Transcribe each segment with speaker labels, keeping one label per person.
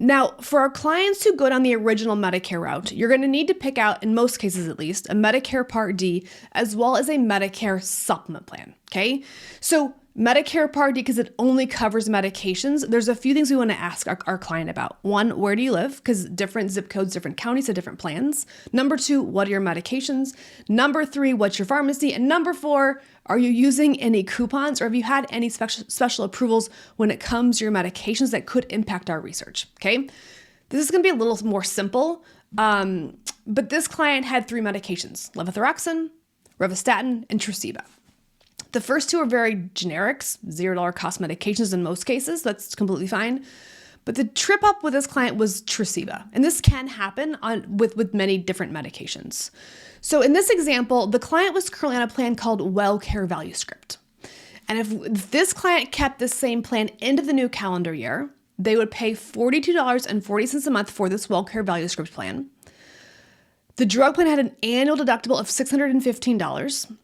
Speaker 1: Now, for our clients who go down the original Medicare route, you're going to need to pick out, in most cases at least, a Medicare Part D as well as a Medicare supplement plan, okay? So Medicare Part D, because it only covers medications, there's a few things we want to ask our client about. One, where do you live? Because different zip codes, different counties have different plans. Number two, what are your medications? Number three, what's your pharmacy? And number four, are you using any coupons or have you had any special approvals when it comes to your medications that could impact our research, okay? This is going to be a little more simple, but this client had 3 medications, levothyroxine, rovastatin, and Tresiba. The first 2 are very generics, $0 cost medications in most cases. That's completely fine. But the trip up with this client was Tresiba. And this can happen with many different medications. So in this example, the client was currently on a plan called WellCare Value Script. And if this client kept the same plan into the new calendar year, they would pay $42.40 a month for this WellCare Value Script plan. The drug plan had an annual deductible of $615.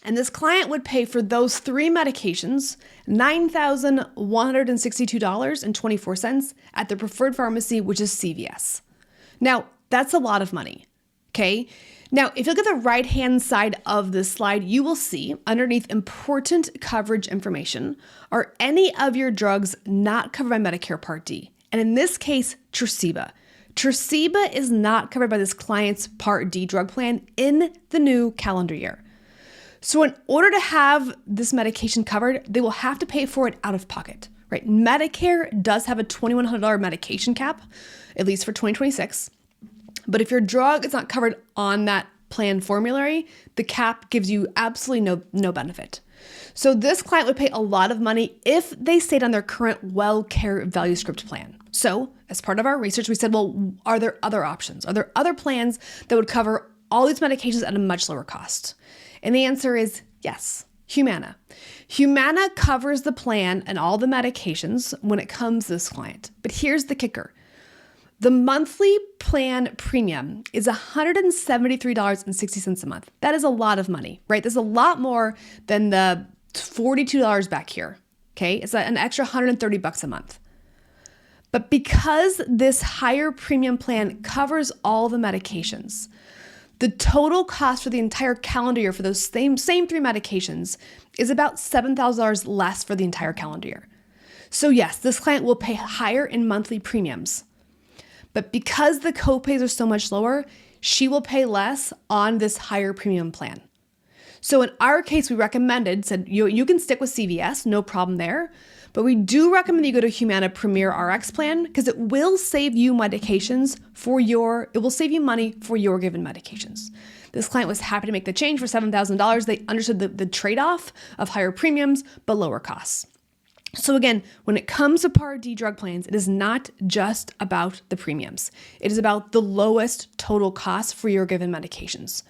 Speaker 1: And this client would pay for those 3 medications $9,162.24 at the preferred pharmacy, which is CVS. Now, that's a lot of money, okay? Now, if you look at the right-hand side of this slide, you will see underneath important coverage information are any of your drugs not covered by Medicare Part D. And in this case, Tresiba. Tresiba is not covered by this client's Part D drug plan in the new calendar year. So in order to have this medication covered, they will have to pay for it out of pocket, right? Medicare does have a $2,100 medication cap, at least for 2026. But if your drug is not covered on that plan formulary, the cap gives you absolutely no benefit. So this client would pay a lot of money if they stayed on their current WellCare Value Script plan. So as part of our research, we said, well, are there other options? Are there other plans that would cover all these medications at a much lower cost? And the answer is yes, Humana. Humana covers the plan and all the medications when it comes to this client. But here's the kicker. The monthly plan premium is $173.60 a month. That is a lot of money, right? There's a lot more than the $42 back here, okay? It's an extra $130 a month. But because this higher premium plan covers all the medications, the total cost for the entire calendar year for those same 3 medications is about $7,000 less for the entire calendar year. So yes, this client will pay higher in monthly premiums, but because the copays are so much lower, she will pay less on this higher premium plan. So in our case, we said you can stick with CVS, no problem there. But we do recommend that you go to Humana Premier RX plan because it will save you money for your given medications. This client was happy to make the change for $7,000. They understood the trade-off of higher premiums but lower costs. So again, when it comes to Part D drug plans, it is not just about the premiums. It is about the lowest total cost for your given medications.